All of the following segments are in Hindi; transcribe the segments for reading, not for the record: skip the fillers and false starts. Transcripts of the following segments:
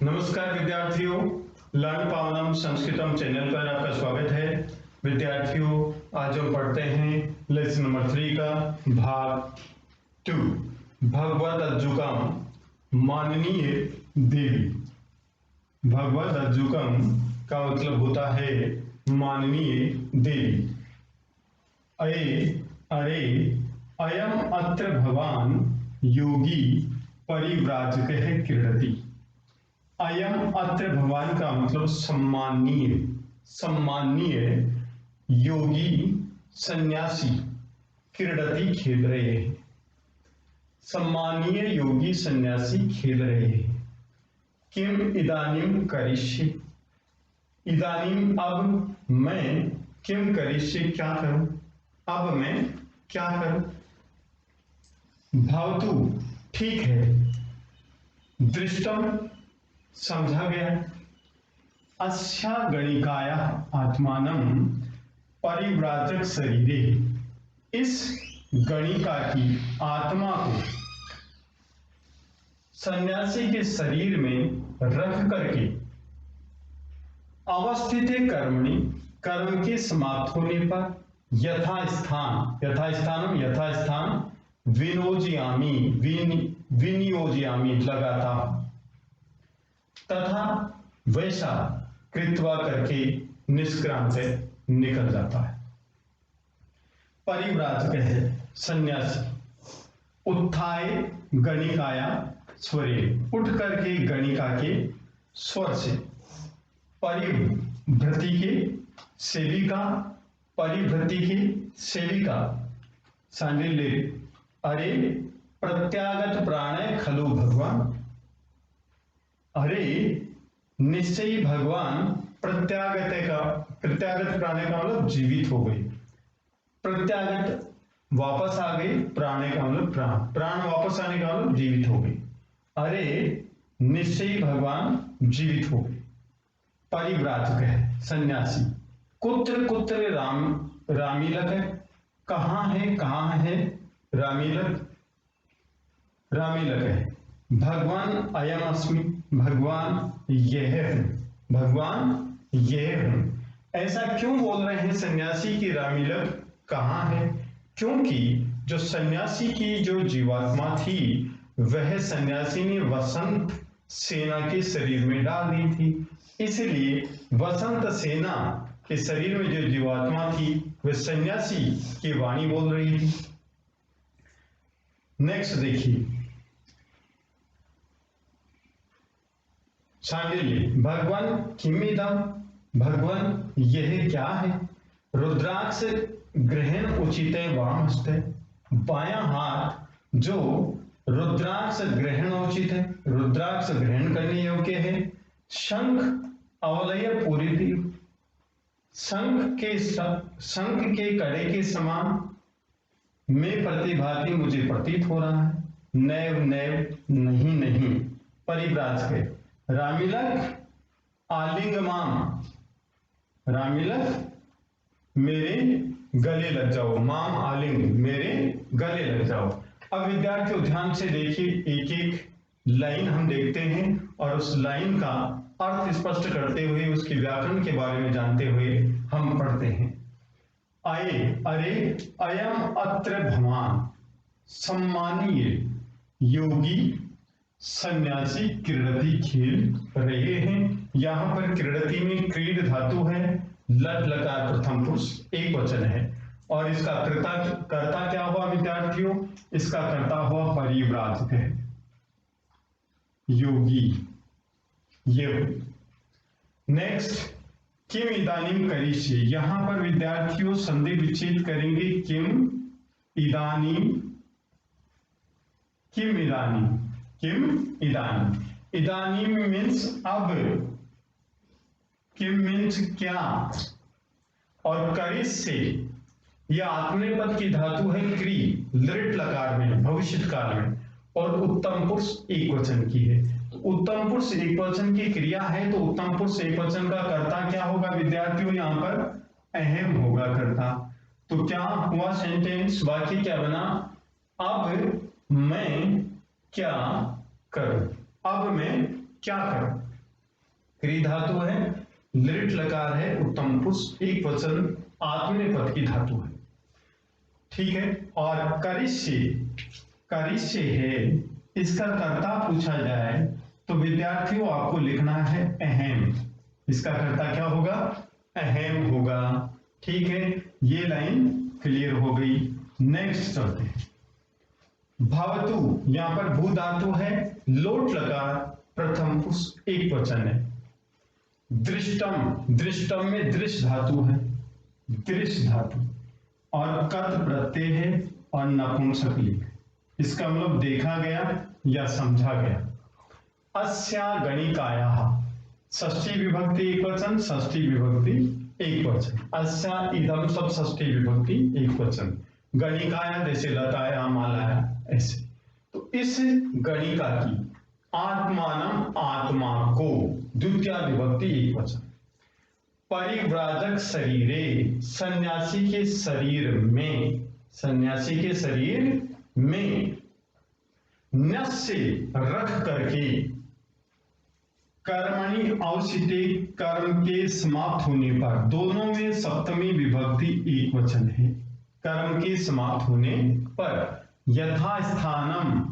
नमस्कार विद्यार्थियों, लर्न पावनम संस्कृतम चैनल पर आपका स्वागत है। विद्यार्थियों, आज हम पढ़ते हैं लेसन नंबर 3 का भाग 2, भगवत अज्जुकम माननीय देवी। भगवत अज्जुकम का मतलब होता है माननीय देवी। अरे अयम अत्र भवान योगी परिव्राजकः क्रीडति। अयम अत्र भगवान का मतलब सम्माननीय योगी सन्यासी क्रीडति खेल रहे हैं। सम्मानीय योगी सन्यासी खेल रहे हैं। किम इदानीम करिष्ये, इदानीम अब मैं, किम करिष्ये क्या करूं, अब मैं क्या करूं। भवतु ठीक है, दृष्टम समझा गया, अस्या गणिकाया आत्मानं परिव्राजक शरीरे, इस गणिका की आत्मा को सन्यासी के शरीर में रख करके अवस्थित कर्मणि, कर्म के समाप्त होने पर यथास्थान विनियोजयामि लगाता हूं, तथा वैसा कृत्वा करके निष्क्रांत निकल जाता है। परिव्राजक है सन्यासी। उत्थाय गणिकाया स्वरे, उठ करके गणिका के स्वर से। परिभृति के सेविका सांडिल्य। अरे प्रत्यागत प्राण खलु भगवान, अरे निश्चय ही भगवान प्रत्यागत प्राण का मतलब जीवित हो गई, प्रत्यागत वापस आ गई, प्राण का मतलब प्राण वापस आने का मतलब जीवित हो गई। अरे निश्चय ही भगवान जीवित हो गए। परिव्राजक है सन्यासी। कुत्र रामीलक है, कहां है रामीलक है। भगवान अयम अस्मि, भगवान यह हूं। ऐसा क्यों बोल रहे हैं सन्यासी की रामीलक कहां है? क्योंकि जो सन्यासी की जो जीवात्मा थी वह सन्यासी ने वसंत सेना के शरीर में डाल दी थी, इसलिए वसंत सेना के शरीर में जो जीवात्मा थी वह सन्यासी की वाणी बोल रही थी। नेक्स्ट देखिए, सांडिल्य। भगवान किमिदम, भगवान यह क्या है? रुद्राक्ष ग्रहण उचित वाम हस्ते, बायां हाथ जो रुद्राक्ष ग्रहण उचित है, रुद्राक्ष ग्रहण करने योग्य है। शंख अवलय पूरी, शंख के कड़े के समान में प्रतिभाति मुझे प्रतीत हो रहा है। नैव नहीं। परिव्राजक है। रामीलक आलिंगमाम, रामीलक मेरे गले लग जाओ, माम आलिंग मेरे गले लग जाओ। अब विद्यार्थियों ध्यान से देखिए, एक एक लाइन हम देखते हैं और उस लाइन का अर्थ स्पष्ट करते हुए उसके व्याकरण के बारे में जानते हुए हम पढ़ते हैं। अरे अयम अत्र भवान, सम्मानीय योगी सन्यासी क्रीडति खेल रहे हैं। यहां पर क्रीडति में क्रीड धातु है, लट लकार प्रथम पुरुष एक वचन है, और इसका कर्ता क्या हुआ विद्यार्थियों? इसका कर्ता हुआ परिव्राजक है, योगी। ये नेक्स्ट, किम इदानीम करिष्ये। यहां पर विद्यार्थियों संधि विच्छेद करेंगे। किम इदानीम इदानीम मीन्स अब, किम मीन्स क्या, और करिष्ये यह आत्मनेपद की धातु है क्री, लृट लकार में भविष्य काल में, और उत्तम पुरुष एक वचन की है। उत्तम पुरुष एक वचन की क्रिया है तो उत्तम पुरुष एक वचन का कर्ता क्या होगा विद्यार्थियों? यहां पर अहम होगा कर्ता। तो क्या हुआ सेंटेंस, वाक्य क्या बना? अब मैं क्या करूं, अब मैं क्या करूं। क्री धातु है, लिट लकार है, उत्तम पुरुष एक वचन आत्मनेपद की धातु है। ठीक है, और करिष्य, करिष्य है, इसका कर्ता पूछा जाए तो विद्यार्थियों आपको लिखना है अहम। इसका कर्ता क्या होगा? अहम होगा। ठीक है, ये लाइन क्लियर हो गई। नेक्स्ट चलते हैं। भवतु, यहां पर भू धातु है, लोट लकार, प्रथम पुरुष एक वचन है। दृष्टम, दृष्टम में दृश्य धातु है, दृश्य धातु, और कत प्रत्यय है और नपुंसक लिंग। इसका मतलब देखा गया या समझा गया। अस्या गणिकायाः, षष्ठी विभक्ति एक वचन, षष्ठी विभक्ति एक वचन। अस्या इदम सब षष्ठी विभक्ति एक वचन। गणिकाया जैसे लताया मालाया ऐसे। तो इस गणिका की आत्मानम, आत्मा को, द्वितीय विभक्ति एक वचन। परिव्राजक शरीरे, सन्यासी के शरीर में, सन्यासी के शरीर में, नस्य रख करके, कर्मणि अवसिते, कर्म के समाप्त होने पर, दोनों में सप्तमी विभक्ति एक वचन है। कर्म के समाप्त होने पर यथास्थानम,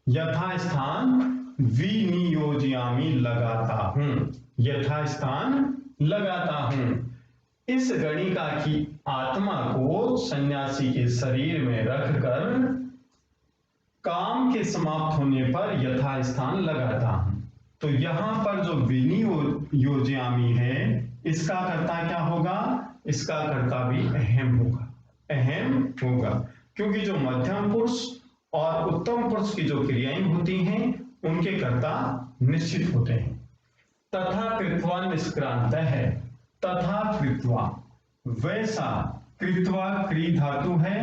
यथास्थान विनियोजयामि, लगाता हूं, यथास्थान लगाता हूं। इस गणिका की आत्मा को सन्यासी के शरीर में रखकर काम के समाप्त होने पर यथास्थान लगाता हूं। तो यहां पर जो विनियोजयामि है, इसका कर्ता क्या होगा? इसका कर्ता भी अहम होगा, अहम होगा, क्योंकि जो मध्यम पुरुष और उत्तम पुरुष की जो क्रियाएं होती हैं उनके कर्ता निश्चित होते हैं। तथा कृत्वा निष्क्रांत है, तथा कृत्वा, वैसा, कृत्वा क्री धातु है,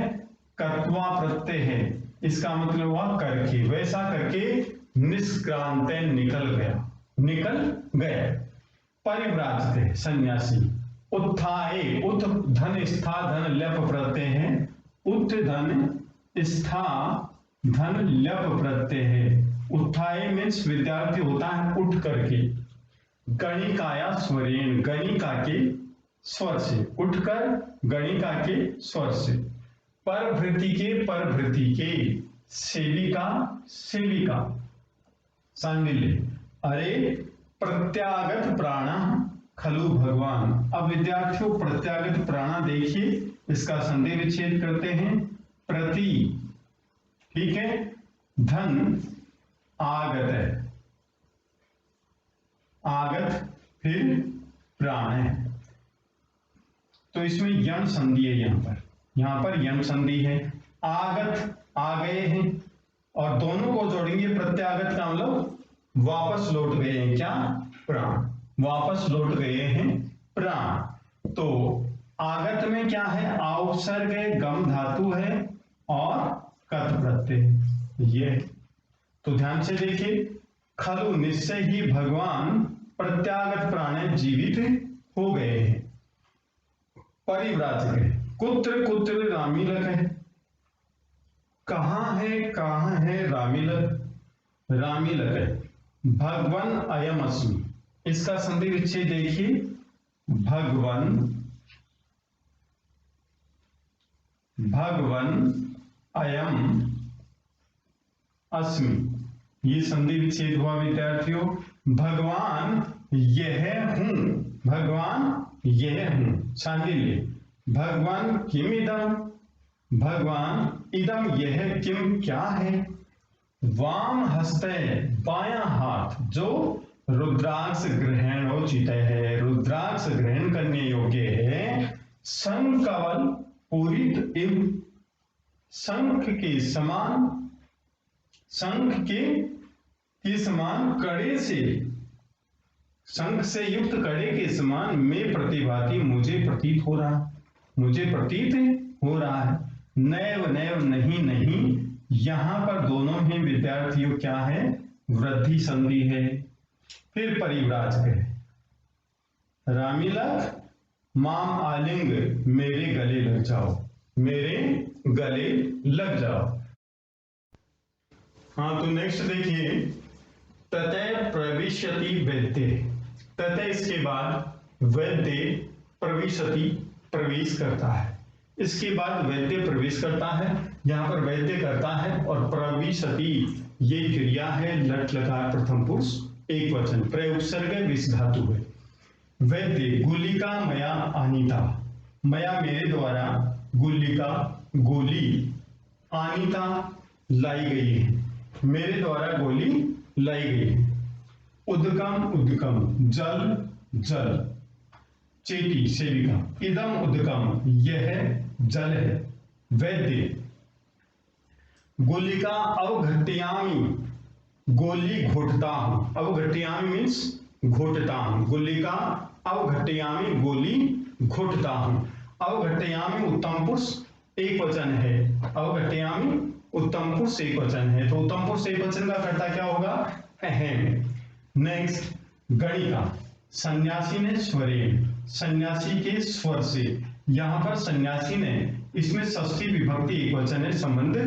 कर्त्वा प्रत्यय है, इसका मतलब हुआ करके, वैसा करके, निष्क्रांत निकल गया, निकल गया। परिव्राजते सन्यासी, उत्थाए, उत धन स्था धन लप प्रत्यय है, उत धन स्था धन लप प्रत्यय है। उत्थाए मीन्स विद्यार्थी होता है उठ करके। गणिकाया स्वरेण, गणिका के स्वर से, उठकर गणिका के स्वर से। परभृति के, परभृति के, सेविका, सेविका, सांडिल्य। अरे प्रत्यागत प्राण खलु भगवान। अब विद्यार्थियों प्रत्यागत प्राणा देखिए, इसका संधि विच्छेद करते हैं। प्रति, ठीक है, धन आगत है, आगत फिर प्राण है, तो इसमें यम संधि है। यहां पर यम संधि है। आगत आ गए हैं, और दोनों को जोड़ेंगे। प्रत्यागत का मतलब वापस लौट गए हैं, क्या? प्राण, वापस लौट गए हैं प्राण। तो आगत में क्या है? उपसर्ग है, गम धातु है और कत प्रत्यय, ये। तो ध्यान से देखिए, खलु निश्चय ही भगवान प्रत्यागत प्राण जीवित हो गए हैं। परिव्राजक है, कुत्र, कुत्र रामीलक है, कहां है रामीलक, रामीलक है। भगवन अयम अस्मि, इसका संधि विच्छेद देखिए। भगवन, भगवन अयम अस्मि, ये संधि विच्छेद हुआ विद्यार्थियों। भगवान यह हूं, भगवान यह हूं, सांडिल्य। भगवान किम इदम, भगवान इदम यह, किम क्या है। वाम हस्ते, बायां हाथ, जो रुद्राक्ष ग्रहणोचित है, रुद्राक्ष ग्रहण करने योग्य है। संकवल पूरित इव, शंख के समान, शंख के समान कड़े से, शंख से युक्त कड़े के समान में प्रतिभाति, मुझे प्रतीत हो रहा, मुझे प्रतीत हो रहा है। नैव, नैव नहीं, नहीं, यहां पर दोनों ही विद्यार्थियों क्या है? वृद्धि संधि है। फिर परिव्राजक है, रामीलक, माम आलिंग, मेरे गले लग जाओ, मेरे गले लग जाओ। हाँ, तो नेक्स्ट देखिए, ततः प्रविशति वैद्य, तथा इसके बाद वैद्य प्रविशति प्रवेश करता है। इसके बाद वैद्य प्रवेश करता है, यहाँ पर वैद्य करता है, और प्रविशति ये क्रिया है, लट लकार प्रथम पुरुष एक वचन, प्रयुपसर्ग विष धातु है। वैद्य गुलिका मया आनीता, मया मेरे द्वारा, गुलिका गोली, आनीता लाई गई है, मेरे द्वारा गोली लाई गई है। उदकम उदकम जल जल, चेटी सेविका, इदम उदकम यह जल है। वैद्य गोलिका अवघट्यामी, गोली घोटता हूं, अवघट्यामी मीन्स घोटता हूं, गोलिका अवघट्यामी गोली घोटता हूं। अवघट्यामी उत्तम पुरुष एक वचन है, अवघट्यामी उत्तम पुरुष एक वचन है, तो उत्तम पुरुष एक वचन का कर्ता क्या होगा? अहम। नेक्स्ट गणिका, सन्यासी ने स्वरेण, सन्यासी के स्वर से, यहां पर सन्यासी ने, इसमें षष्ठी विभक्ति एक वचन है, संबंध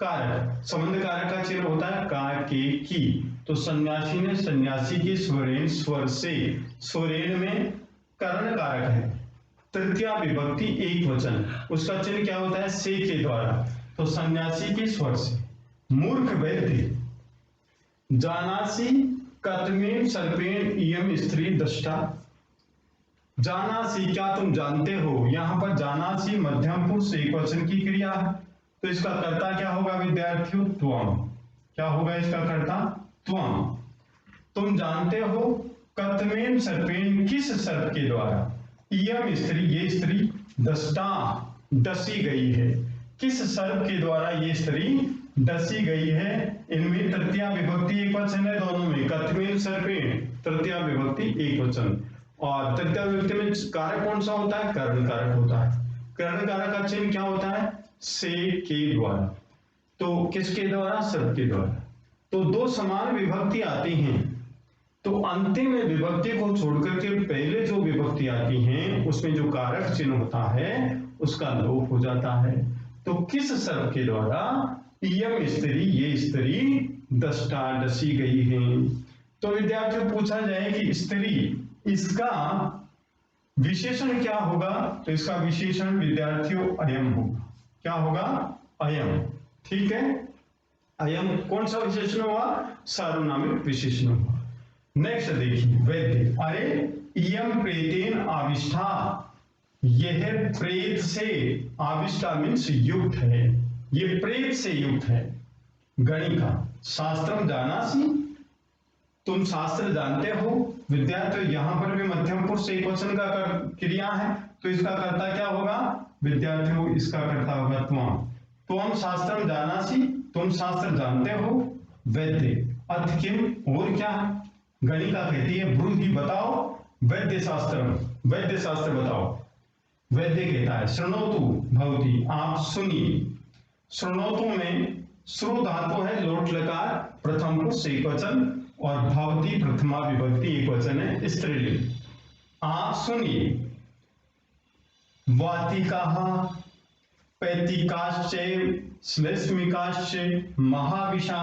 कारक, संबंध कारक का चिन्ह होता है का के की, तो सन्यासी ने सन्यासी के स्वरेण, स्वर से, स्वरेण में कर्ण कारक है, तृतीया विभक्ति एक वचन, उसका चिन्ह क्या होता है? से के द्वारा, तो सन्यासी के स्वर से। मूर्ख वैद्य जानासी कतमेन सर्पेण इयम स्त्री दष्टा, जानासी क्या तुम जानते हो, यहां पर जानासी मध्यम पुरुष एक वचन की क्रिया है, तो इसका कर्ता क्या होगा विद्यार्थियों? त्वम। क्या होगा इसका कर्ता? त्वम। तुम जानते हो कतमेन सर्पेण किस सर्प के द्वारा, इयम स्त्री ये स्त्री, दष्टा डसी गई है, किस सर्प के द्वारा ये स्त्री डसी गई है। इनमें तृतीया विभक्ति एक वचन है, दोनों में कतमेन सर्पेण तृतीया विभक्ति एक वचन, और तृतीया विभक्ति में कारक कौन सा होता है? कर्ण कारक होता है। कर्ण कारक का चिन्ह क्या होता है? से के द्वारा, तो किसके द्वारा? सर्प के द्वारा। तो दो समान विभक्ति आती हैं, तो अंतिम विभक्ति को छोड़कर के पहले जो विभक्ति आती हैं उसमें जो कारक चिन्ह होता है उसका लोप हो जाता है। तो किस सर्प के द्वारा? इयम स्त्री ये स्त्री दष्टा डसी गई है। तो विद्यार्थियों पूछा जाए कि स्त्री, इसका विशेषण क्या होगा? तो इसका विशेषण विद्यार्थियों अयम होगा। क्या होगा? अयम। ठीक है, अयम कौन सा विशेषण हुआ? सार्वनामिक विशेषण हुआ। नेक्स्ट देखिए वैद्य, अरे इयम प्रेतेन आविष्ठा, यह प्रेत से, आविष्ठा मीन्स युक्त है, ये प्रेत से युक्त है। गणिका, शास्त्रम जानासि, तुम शास्त्र जानते हो। विद्यार्थी यहां पर भी मध्यम पुरुष एक वचन का क्रिया है, तो इसका कर्ता क्या होगा विद्यार्थियों? इसका कर्ता होगा त्वम। त्वम शास्त्रम जानासि, तुम शास्त्र जानते हो। वैद्य, अथ किम और क्या? गणिका कहती है ब्रूहि बताओ, वैद्य शास्त्रम वैद्य शास्त्र बताओ। वैद्य कहता है शृणोतु भवती, आप सुनिए। शृणोतु में श्रु धातु है, लोट लकार प्रथम पुरुष एक वचन, और भवती प्रथमा विभक्ति एक वचन है, स्त्रीलिंग। आप सुनिए। वातिकाः पैतिकाश्च श्लेष्मिकाश्च महाविषा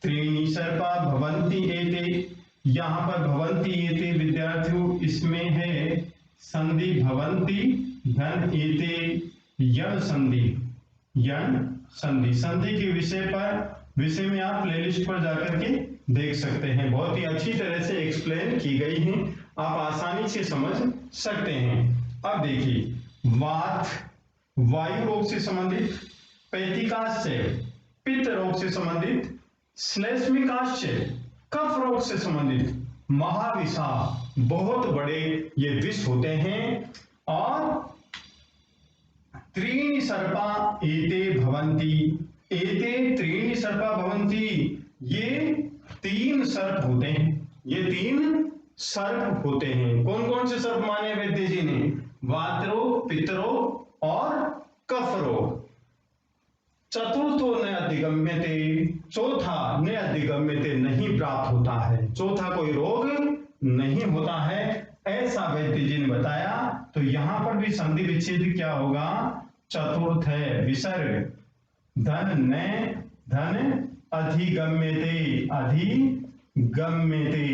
त्रीणि सर्पा भवन्ति एते, यहां पर भवन्ति एते विद्यार्थियों इसमें है संधि भवन्ति धन एते यण संधि, यण संधि। संधि के विषय में आप प्लेलिस्ट पर जाकर के देख सकते हैं, बहुत ही अच्छी तरह से एक्सप्लेन की गई है, आप आसानी से समझ सकते हैं। अब देखिए वात वायु रोग से संबंधित, पैतिकाश्च पित्त रोग से संबंधित, श्लेष्मिकाश्च कफ रोग से संबंधित, महाविषा बहुत बड़े ये विष होते हैं, और त्रीणि सर्पा एते भवन्ति, एते त्रीणि सर्पा भवन्ति, ये तीन सर्प होते हैं, ये तीन सर्प होते हैं। कौन कौन से सर्प माने वैद्य जी ने? वात रोग, पित्त रोग और कफ रोग। चतुर्थो न अधिगम्यते, चौथा न अधिगम्यते नहीं प्राप्त होता है, चौथा कोई रोग नहीं होता है, ऐसा वैद्य जी ने बताया। तो यहां पर भी संधि विच्छेद क्या होगा? चतुर्थ है, विसर्ग धन न धन अधिगम्यते, अधिगम्यते।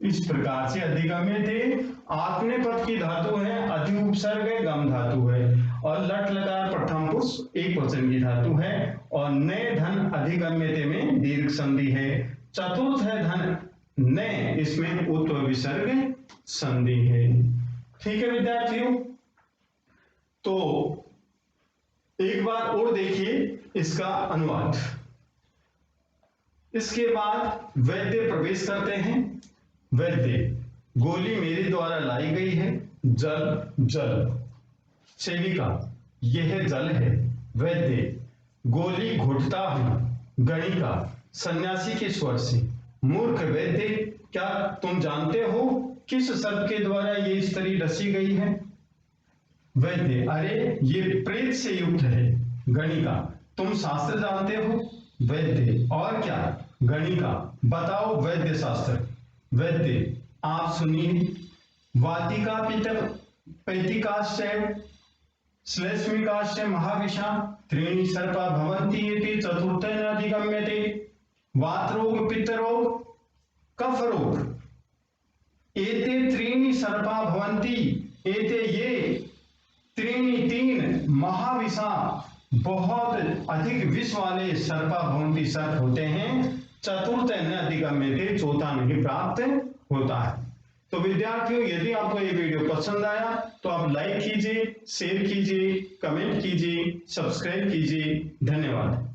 इस प्रकार से अधिगम्य थे। आत्मनेपद की धातु है, अधि उपसर्ग है, गम धातु है, और लट लकार प्रथम पुरुष एक वचन की धातु है, और नए धन अधिगम्य थे में दीर्घ संधि है। चतुर्थ है धन नए, इसमें उत्व विसर्ग संधि है। ठीक है विद्यार्थियों, तो एक बार और देखिए इसका अनुवाद। इसके बाद वैद्य प्रवेश करते हैं। वैद्य, गोली मेरे द्वारा लाई गई है, जल जल। सेविका, यह जल है। वैद्य, गोली घुटता हूं। गणिका, सन्यासी के स्वर से। मूर्ख वैद्य, क्या तुम जानते हो किस शब्द के द्वारा ये स्त्री रची गई है? वैद्य, अरे ये प्रेत से युक्त है। गणिका, तुम शास्त्र जानते हो? वैद्य, और क्या? गणिका, बताओ वैद्य शास्त्र। वैद्य, आप सुनिए। वातिका पितर पैतिकाश्चैव श्लेष्मिकाश्च महाविषा त्रीणि सर्पा भवन्ति इति चतुर्थेन अधिगम्यते। वातरोग, पित्तरोग, कफ रोग एते त्रीणि सर्पा भवन्ति। एते ये त्रीणि तीन महाविषा बहुत अधिक विष वाले सर्पा भवन्ति सर्प होते हैं। चतुर्थ न अधिगम्यते, चौथा नहीं प्राप्त होता है। तो विद्यार्थियों, यदि आपको ये वीडियो पसंद आया तो आप लाइक कीजिए, शेयर कीजिए, कमेंट कीजिए, सब्सक्राइब कीजिए। धन्यवाद।